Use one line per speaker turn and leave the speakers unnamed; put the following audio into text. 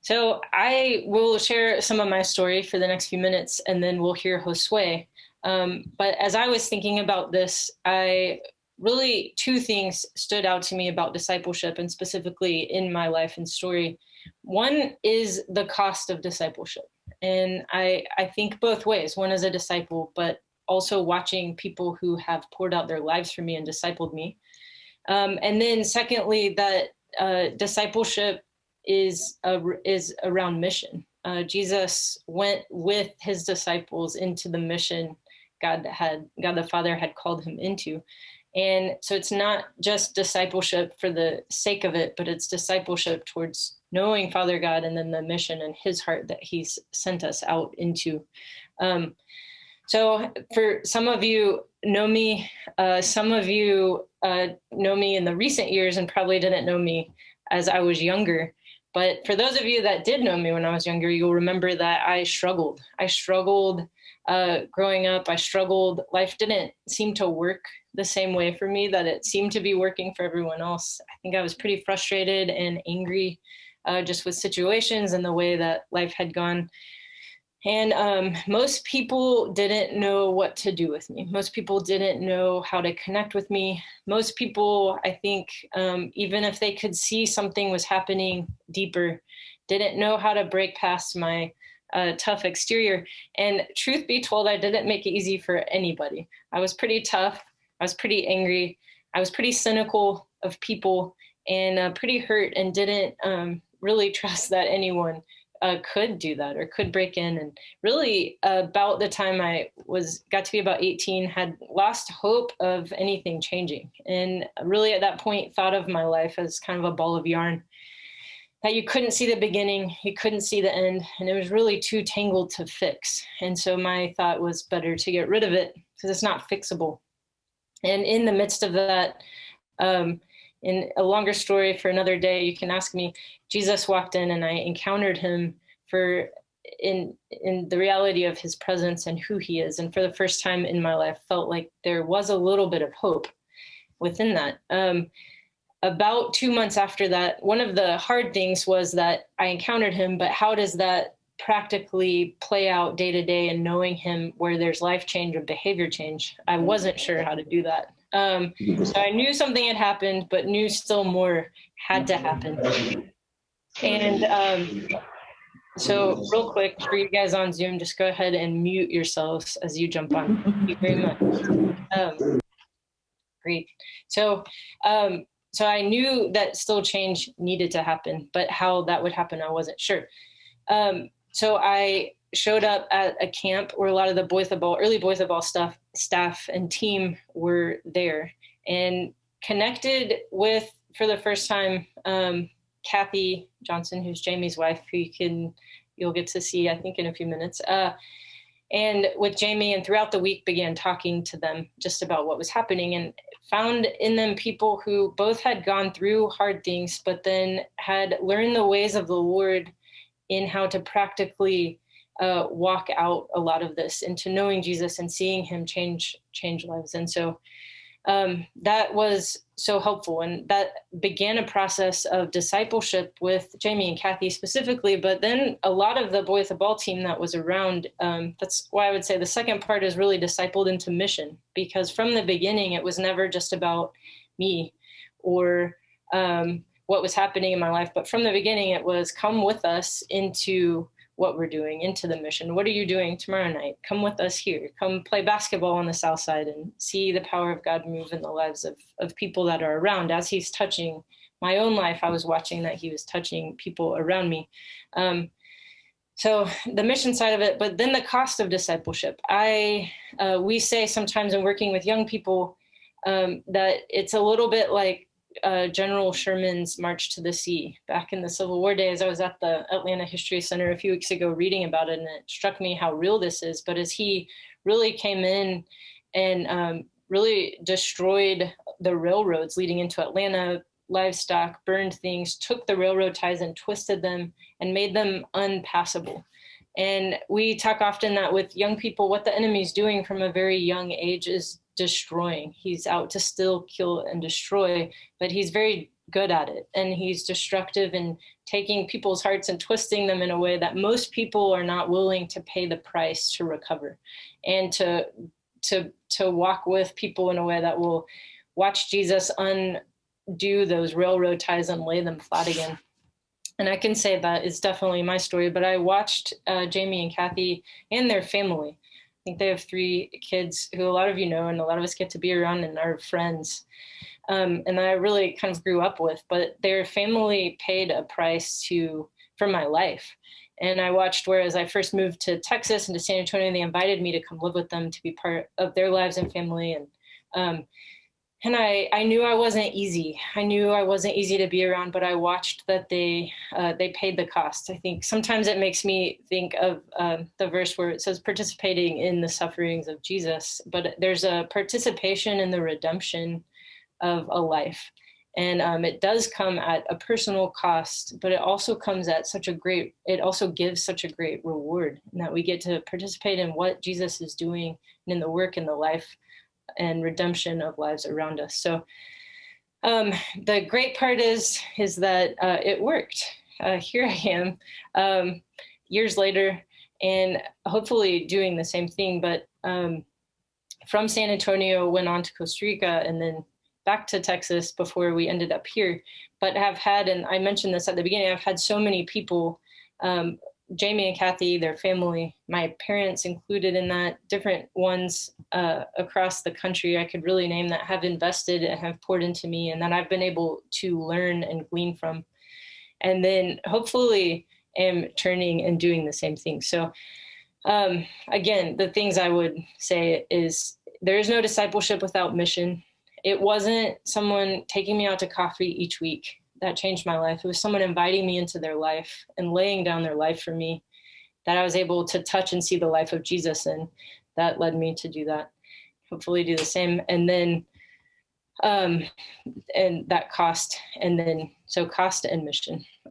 So I will share some of my story for the next few minutes, and then we'll hear Josue. But as I was thinking about this, I really two things stood out to me about discipleship, and specifically in my life and story. One is the cost of discipleship, and I think both ways. One as a disciple, but also watching people who have poured out their lives for me and discipled me. And then secondly, that discipleship is around mission. Jesus went with his disciples into the mission God the Father had called him into. And so it's not just discipleship for the sake of it, but it's discipleship towards knowing Father God and then the mission and his heart that he's sent us out into. So for some of you know me, some of you know me in the recent years and probably didn't know me as I was younger. But for those of you that did know me when I was younger, you'll remember that I struggled. I struggled growing up. I struggled. Life didn't seem to work the same way for me that it seemed to be working for everyone else. I think I was pretty frustrated and angry just with situations and the way that life had gone. And most people didn't know what to do with me. Most people didn't know how to connect with me. Most people, I think, even if they could see something was happening deeper, didn't know how to break past my tough exterior. And truth be told, I didn't make it easy for anybody. I was pretty tough. I was pretty angry. I was pretty cynical of people and pretty hurt and didn't really trust that anyone could do that or could break in. And really about the time I got to be about 18, had lost hope of anything changing. And really at that point thought of my life as kind of a ball of yarn that you couldn't see the beginning, you couldn't see the end, and it was really too tangled to fix. And so my thought was better to get rid of it because it's not fixable. And in the midst of that, in a longer story for another day, you can ask me, Jesus walked in and I encountered him in the reality of his presence and who he is. And for the first time in my life, felt like there was a little bit of hope within that. About 2 months after that, one of the hard things was that I encountered him, but how does that practically play out day to day and knowing him where there's life change or behavior change? I wasn't sure how to do that. So I knew something had happened, but knew still more had to happen. And so real quick for you guys on Zoom, just go ahead and mute yourselves as you jump on. Thank you very much. Great. So I knew that still change needed to happen, but how that would happen, I wasn't sure. So I showed up at a camp where a lot of the early Boys of Ball staff and team were there, and connected with, for the first time, Kathy Johnson, who's Jamie's wife, who you'll get to see, I think, in a few minutes. And with Jamie, and throughout the week began talking to them just about what was happening, and found in them people who both had gone through hard things, but then had learned the ways of the Lord in how to practically walk out a lot of this into knowing Jesus and seeing him change lives. And so that was so helpful. And that began a process of discipleship with Jamie and Kathy specifically, but then a lot of the Boy with the Ball team that was around. That's why I would say the second part is really discipled into mission, because from the beginning, it was never just about me or what was happening in my life. But from the beginning, it was come with us into what we're doing, into the mission. What are you doing tomorrow night? Come with us here. Come play basketball on the South Side and see the power of God move in the lives of people that are around. As he's touching my own life, I was watching that he was touching people around me. So the mission side of it, but then the cost of discipleship. We say sometimes in working with young people that it's a little bit like General Sherman's March to the Sea. Back in the Civil War days, I was at the Atlanta History Center a few weeks ago reading about it, and it struck me how real this is. But as he really came in and really destroyed the railroads leading into Atlanta, livestock, burned things, took the railroad ties and twisted them and made them unpassable. And we talk often that with young people, what the enemy's doing from a very young age is destroying. He's out to still kill and destroy, but he's very good at it, and he's destructive in taking people's hearts and twisting them in a way that most people are not willing to pay the price to recover, and to walk with people in a way that will watch Jesus undo those railroad ties and lay them flat again. And I can say that is definitely my story, but I watched Jamie and Kathy and their family. I think they have 3 kids who a lot of you know, and a lot of us get to be around and are friends. And I really kind of grew up with, but their family paid a price for my life. And I watched, whereas I first moved to Texas and to San Antonio, they invited me to come live with them to be part of their lives and family. And I knew I wasn't easy. I knew I wasn't easy to be around, but I watched that they paid the cost. I think sometimes it makes me think of the verse where it says participating in the sufferings of Jesus, but there's a participation in the redemption of a life. And it does come at a personal cost, but it also comes at it also gives such a great reward, in that we get to participate in what Jesus is doing and in the work and the life and redemption of lives around us. So the great part is that it worked. Here I am years later, and hopefully doing the same thing, but from San Antonio, went on to Costa Rica, and then back to Texas before we ended up here. But have had, and I mentioned this at the beginning, I've had so many people, Jamie and Kathy, their family, my parents included in that, different ones across the country I could really name, that have invested and have poured into me, and that I've been able to learn and glean from. And then hopefully am turning and doing the same thing. So again, the things I would say is there is no discipleship without mission. It wasn't someone taking me out to coffee each week that changed my life. It was someone inviting me into their life and laying down their life for me, that I was able to touch and see the life of Jesus. And that led me to do that. Hopefully do the same. And then, and that cost, and then, so cost and mission.